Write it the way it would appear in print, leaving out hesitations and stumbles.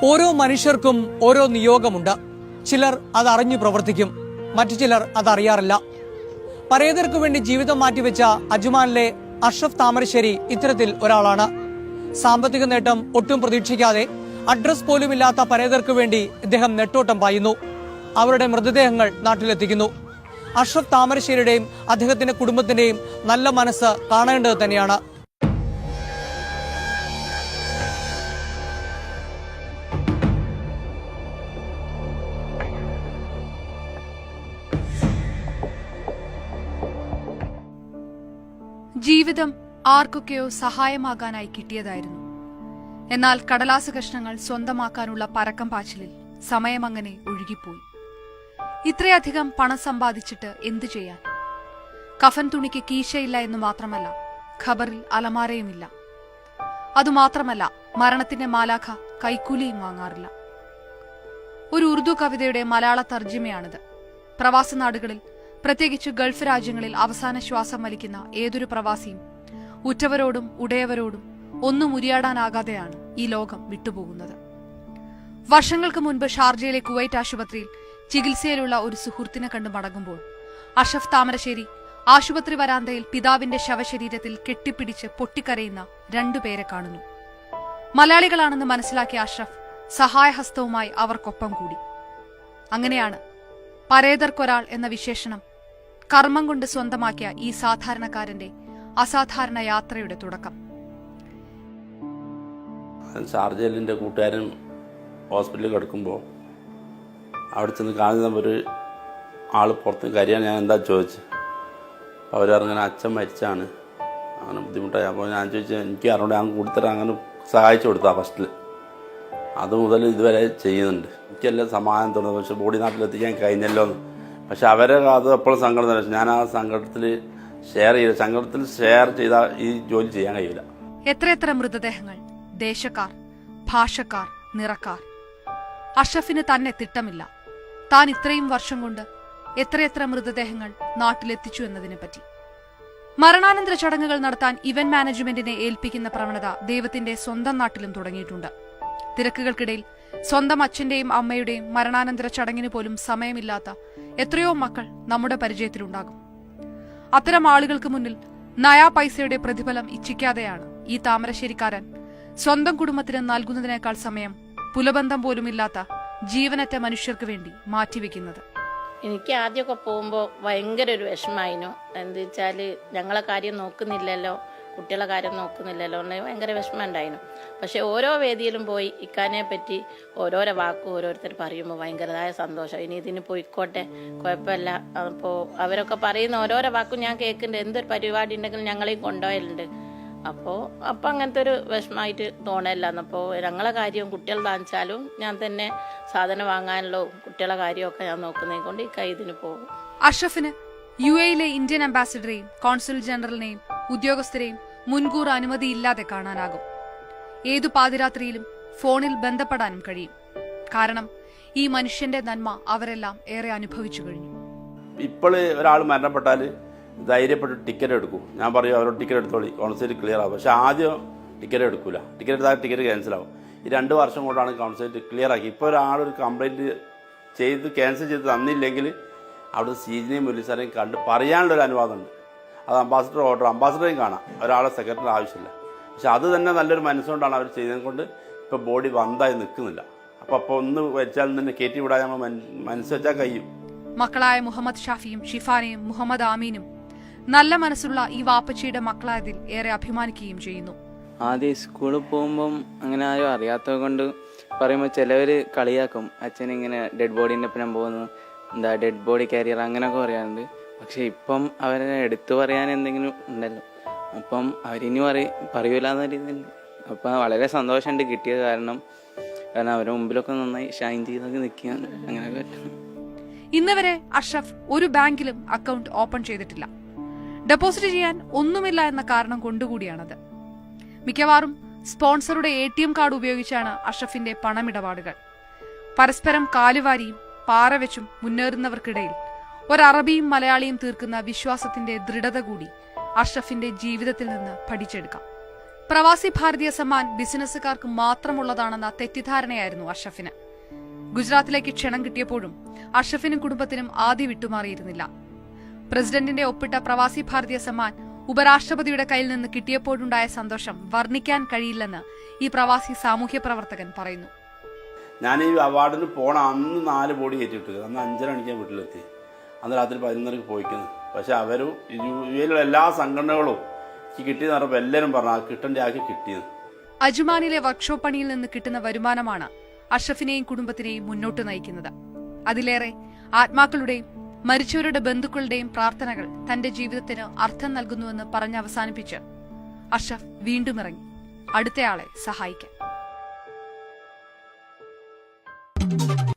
ഓരോ മനുഷ്യർക്കും ഓരോ നിയോഗമുണ്ട്. ചിലർ അതറിഞ്ഞു പ്രവർത്തിക്കും, മറ്റു ചിലർ അതറിയാറില്ല. പരേതർക്ക് വേണ്ടി ജീവിതം മാറ്റിവെച്ച അജ്മാനിലെ അഷ്റഫ് താമരശ്ശേരി ഇത്തരത്തിൽ ഒരാളാണ്. സാമ്പത്തിക നേട്ടം ഒട്ടും പ്രതീക്ഷിക്കാതെ അഡ്രസ് പോലുമില്ലാത്ത പരേതർക്ക് വേണ്ടി ഇദ്ദേഹം നെട്ടോട്ടം പായുന്നു. അവരുടെ മൃതദേഹങ്ങൾ നാട്ടിലെത്തിക്കുന്നു. അഷ്റഫ് താമരശ്ശേരിയുടെയും അദ്ദേഹത്തിന്റെ കുടുംബത്തിന്റെയും നല്ല മനസ്സ് കാണേണ്ടത് തന്നെയാണ്. ജീവിതം ആർക്കൊക്കെയോ സഹായമാകാനായി കിട്ടിയതായിരുന്നു. എന്നാൽ കടലാസ് കഷ്ണങ്ങൾ സ്വന്തമാക്കാനുള്ള പരക്കം പാച്ചിലിൽ സമയമങ്ങനെ ഒഴുകിപ്പോയി. ഇത്രയധികം പണം സമ്പാദിച്ചിട്ട് എന്തു ചെയ്യാൻ? കഫൻ തുണിക്ക് കീശയില്ല എന്ന് മാത്രമല്ല, ഖബറിൽ അലമാരയുമില്ല. അതുമാത്രമല്ല, മരണത്തിന്റെ മാലാഖ കൈക്കൂലിയും വാങ്ങാറില്ല. ഒരു ഉറുദു കവിതയുടെ മലയാള തർജിമയാണിത്. പ്രവാസ നാടുകളിൽ, പ്രത്യേകിച്ച് ഗൾഫ് രാജ്യങ്ങളിൽ അവസാന ശ്വാസം വലിക്കുന്ന ഏതൊരു പ്രവാസിയും ഉറ്റവരോടും ഉടയവരോടും ഒന്നും ഉരിയാടാനാകാതെയാണ് ഈ ലോകം വിട്ടുപോകുന്നത്. വർഷങ്ങൾക്ക് മുൻപ് ഷാർജയിലെ കുവൈറ്റ് ആശുപത്രിയിൽ ചികിത്സയിലുള്ള ഒരു സുഹൃത്തിനെ കണ്ടു മടങ്ങുമ്പോൾ അഷ്റഫ് താമരശ്ശേരി ആശുപത്രി വരാന്തയിൽ പിതാവിന്റെ ശവശരീരത്തിൽ കെട്ടിപ്പിടിച്ച് പൊട്ടിക്കരയുന്ന രണ്ടുപേരെ കാണുന്നു. മലയാളികളാണെന്ന് മനസ്സിലാക്കിയ അഷ്റഫ് സഹായഹസ്തവുമായി അവർക്കൊപ്പം കൂടി. അങ്ങനെയാണ് പരേതർക്കൊരാൾ എന്ന വിശേഷണം കർമ്മം കൊണ്ട് സ്വന്തമാക്കിയ ഈ സാധാരണക്കാരന്റെ അസാധാരണ യാത്രയുടെ തുടക്കം. ഷാർജയിൽ എൻ്റെ കൂട്ടുകാരൻ ഹോസ്പിറ്റലിൽ കിടക്കുമ്പോൾ അവിടെ ചെന്ന് കാണുന്ന ഒരു ആൾ പുറത്ത് കരിയാൻ ഞാൻ എന്താ ചോദിച്ചു. അപ്പോൾ അവരങ്ങനെ അച്ഛൻ മരിച്ചാണ്, അങ്ങനെ ബുദ്ധിമുട്ടായി. അപ്പോൾ ഞാൻ ചോദിച്ചു, എനിക്ക് അറിഞ്ഞൂടെ, ഞാൻ കൂടുതൽ അങ്ങനെ സഹായിച്ചു കൊടുത്താൽ ഫസ്റ്റിൽ. അതുമുതൽ ഇതുവരെ ചെയ്യുന്നുണ്ട്. എനിക്കെല്ലാം സമാധാനം തോന്നുന്നത്. പക്ഷെ ബോഡി നാട്ടിലെത്തിക്കാൻ കഴിഞ്ഞല്ലോ എന്ന്. പക്ഷെ അവരെ അത് എപ്പോഴും സങ്കടം തന്നെ. ഞാൻ ആ സങ്കടത്തിൽ ഷെയർ ചെയ്താൽ ഈ ജോലി ചെയ്യാൻ കഴിയില്ല. എത്രയെത്ര മൃതദേഹങ്ങൾ, ദേശക്കാർ, ഭാഷക്കാർ, നിറക്കാർ. അഷ്റഫിന് തന്നെ തിട്ടമില്ല. താൻ ഇത്രയും വർഷം കൊണ്ട് എത്രയെത്ര മൃതദേഹങ്ങൾ നാട്ടിലെത്തിച്ചു എന്നതിനെപ്പറ്റി. മരണാനന്തര ചടങ്ങുകൾ നടത്താൻ ഇവന്റ് മാനേജ്മെന്റിനെ ഏൽപ്പിക്കുന്ന പ്രവണത ദൈവത്തിന്റെ സ്വന്തം നാട്ടിലും തുടങ്ങിയിട്ടുണ്ട്. തിരക്കുകൾക്കിടയിൽ സ്വന്തം അച്ഛന്റെയും അമ്മയുടെയും മരണാനന്തര ചടങ്ങിന് പോലും സമയമില്ലാത്ത എത്രയോ മക്കൾ നമ്മുടെ പരിചയത്തിലുണ്ടാകും. അത്തരം ആളുകൾക്ക് മുന്നിൽ നയാ പൈസയുടെ പ്രതിഫലം ഇച്ഛിക്കാതെയാണ് ഈ താമരശ്ശേരിക്കാരൻ സ്വന്തം കുടുംബത്തിന് നൽകുന്നതിനേക്കാൾ സമയം പുലബന്ധം പോലുമില്ലാത്ത ജീവനറ്റ മനുഷ്യർക്ക് വേണ്ടി മാറ്റിവെക്കുന്നത്. എനിക്ക് ആദ്യമൊക്കെ പോകുമ്പോൾ ഭയങ്കര ഒരു വിഷമമായിരുന്നു. എന്താ വെച്ചാൽ ഞങ്ങളെ കാര്യം നോക്കുന്നില്ലല്ലോ, കുട്ടികളെ കാര്യം നോക്കുന്നില്ലല്ലോ എന്ന് ഭയങ്കര വിഷമം ഉണ്ടായിരുന്നു. പക്ഷെ ഓരോ വേദിയിലും പോയി ഇക്കാനെ പറ്റി ഓരോരോ വാക്കും ഓരോരുത്തർ പറയുമ്പോൾ ഭയങ്കരമായ സന്തോഷം. ഇനി ഇതിന് പോയിക്കോട്ടെ, കുഴപ്പമില്ല. അപ്പോൾ അവരൊക്കെ പറയുന്ന ഓരോരോ വാക്കും ഞാൻ കേൾക്കുന്നുണ്ട്. എന്തൊരു പരിപാടി ഉണ്ടെങ്കിലും ഞങ്ങളെയും കൊണ്ടുപോയലുണ്ട്. അപ്പോൾ അങ്ങനത്തെ ഒരു വിഷമമായിട്ട് തോന്നല്ല. അപ്പോൾ ഞങ്ങളെ കാര്യവും കുട്ടികൾ താങ്ങിച്ചാലും ഞാൻ തന്നെ സാധനം വാങ്ങാനുള്ള കുട്ടികളെ കാര്യമൊക്കെ ഞാൻ നോക്കുന്നതിനെ കൊണ്ട് ഈ ഇതിന് പോകും. അഷ്റഫിന് UAE ഇന്ത്യൻ അംബാസിഡറെയും കോൺസുൽ ജനറലിനെയും ഉദ്യോഗസ്ഥരെയും മുൻകൂർ അനുമതിയില്ലാതെ കാണാനാകും. ഏതു പാതിരാത്രിയിലും ഫോണിൽ ബന്ധപ്പെടാനും കഴിയും. കാരണം ഈ മനുഷ്യന്റെ നന്മ അവരെല്ലാം ഏറെ അനുഭവിച്ചു കഴിഞ്ഞു. ഇപ്പോൾ ഒരാൾ മരണപ്പെട്ടാൽ ധൈര്യപ്പെട്ട് ടിക്കറ്റ് എടുക്കും. ഞാൻ പറയും അവരോട് ടിക്കറ്റ് എടുത്തോളി, കോൺസുലേറ്റ് ക്ലിയർ ആവും. പക്ഷെ ആദ്യം ടിക്കറ്റ് എടുക്കില്ല. ടിക്കറ്റ് എടുത്താൽ ടിക്കറ്റ് ക്യാൻസൽ ആവും. ഈ 2 വർഷം കൊണ്ടാണ് കോൺസുലേറ്റ് ക്ലിയർ ആക്കി. ഇപ്പോൾ ഒരാളൊരു കംപ്ലൈൻറ്റ് ചെയ്ത് ക്യാൻസൽ ചെയ്ത് തന്നില്ലെങ്കിൽ അവിടെ സീജിനെയും പോലീസുകാരെയും കണ്ട് പറയാനുള്ളൊരു അനുവാദമുണ്ട്. അത് അംബാസിഡറേയും കാണാം. ഒരാളെ സെക്രട്ടറി ആവശ്യമില്ല. പക്ഷെ അത് തന്നെ നല്ലൊരു മനസ്സുകൊണ്ടാണ് അവർ ചെയ്തത് കൊണ്ട് ഇപ്പോൾ ബോഡി വന്തായി നിൽക്കുന്നില്ല. അപ്പോൾ ഒന്ന് വെച്ചാൽ തന്നെ കയറ്റി വിടാൻ നമ്മൾ മനസ്സ് വെച്ചാൽ കഴിയും. മക്കളായ മുഹമ്മദ് ഷാഫിയും ഷിഫാനയും മുഹമ്മദ് ആമീനും നല്ല മനസ്സുള്ള ഈ വാപ്പച്ചിയുടെ മക്കളായതിൽ ഏറെ അഭിമാനിക്കുകയും ചെയ്യുന്നു. ആദ്യം സ്കൂളിൽ പോകുമ്പം അങ്ങനെ ആരും അറിയാത്തത് കൊണ്ട് പറയുമ്പോൾ ചിലവർ കളിയാക്കും, അച്ഛനിങ്ങനെ ഡെഡ് ബോഡീൻ്റെ ഒപ്പം പോകുന്നു, എന്താ ഡെഡ് ബോഡി കാരിയർ അങ്ങനെയൊക്കെ പറയാറുണ്ട്. പക്ഷെ ഇപ്പം അവരെ എടുത്തു പറയാൻ എന്തെങ്കിലും ഉണ്ടല്ലോ, അപ്പം അവരിനി പറയൂല എന്ന രീതിയിൽ. അപ്പം വളരെ സന്തോഷമുണ്ട് കിട്ടിയത്. കാരണം അവരുടെ മുമ്പിലൊക്കെ നന്നായി ഷൈൻ ചെയ്തൊക്കെ നിൽക്കുകയാണ്. അങ്ങനെയൊക്കെ ഇന്ന് വരെ അഷ്റഫ് ഒരു ബാങ്കിലും അക്കൗണ്ട് ഓപ്പൺ ചെയ്തിട്ടില്ല. ഡെപ്പോസിറ്റ് ചെയ്യാൻ ഒന്നുമില്ല എന്ന കാരണം കൊണ്ടുകൂടിയാണത്. മിക്കവാറും സ്പോൺസറുടെ ATM കാർഡ് ഉപയോഗിച്ചാണ് അഷ്റഫിന്റെ പണമിടപാടുകൾ. പരസ്പരം കാലുവാരിയും പാറവെച്ചും മുന്നേറുന്നവർക്കിടയിൽ ഒരറബിയും മലയാളിയും തീർക്കുന്ന വിശ്വാസത്തിന്റെ ദൃഢത കൂടി അഷ്റഫിന്റെ ജീവിതത്തിൽ നിന്ന് പഠിച്ചെടുക്കാം. പ്രവാസി ഭാരതീയ സമ്മാൻ ബിസിനസ്സുകാർക്ക് മാത്രമുള്ളതാണെന്ന തെറ്റിദ്ധാരണയായിരുന്നു അഷ്റഫിന്. ഗുജറാത്തിലേക്ക് ക്ഷണം കിട്ടിയപ്പോഴും അഷ്റഫിനും കുടുംബത്തിനും ആദ്യം വിട്ടുമാറിയിരുന്നില്ല. പ്രസിഡന്റിന്റെ ഒപ്പിട്ട പ്രവാസി ഭാരതീയ സമ്മാൻ ഉപരാഷ്ട്രപതിയുടെ കയ്യിൽ നിന്ന് കിട്ടിയപ്പോഴുണ്ടായ സന്തോഷം വർണ്ണിക്കാൻ കഴിയില്ലെന്ന് ഈ പ്രവാസി സാമൂഹ്യ പ്രവർത്തകൻ പറയുന്നു. ഞാൻ ഈ അവാർഡിന് പോണ അന്ന് 4 ബോഡി കയറ്റിയിട്ട് അന്ന് 5:30 മണിക്ക് വീട്ടിലെത്തി. അന്ന് രാത്രി 11:30 പോയിക്കുന്നത്. പക്ഷെ അവരും യുഎയിലുള്ള എല്ലാ സംഘടനകളും എനിക്ക് കിട്ടിയെന്ന് പറഞ്ഞപ്പോൾ എല്ലാവരും പറഞ്ഞു കിട്ടേണ്ട ആക്കി കിട്ടിയത്. അജ്മാനിലെ വർക്ക്ഷോപ്പ് പണിയിൽ നിന്ന് കിട്ടുന്ന വരുമാനമാണ് അഷ്റഫിനെയും കുടുംബത്തിനെയും മുന്നോട്ട് നയിക്കുന്നത്. അതിലേറെ ആത്മാക്കളുടെയും മരിച്ചവരുടെ ബന്ധുക്കളുടെയും പ്രാർത്ഥനകൾ തന്റെ ജീവിതത്തിന് അർത്ഥം നൽകുന്നുവെന്ന് പറഞ്ഞ് അവസാനിപ്പിച്ച് അഷ്റഫ് വീണ്ടും ഇറങ്ങി അടുത്തയാളെ സഹായിക്കാൻ.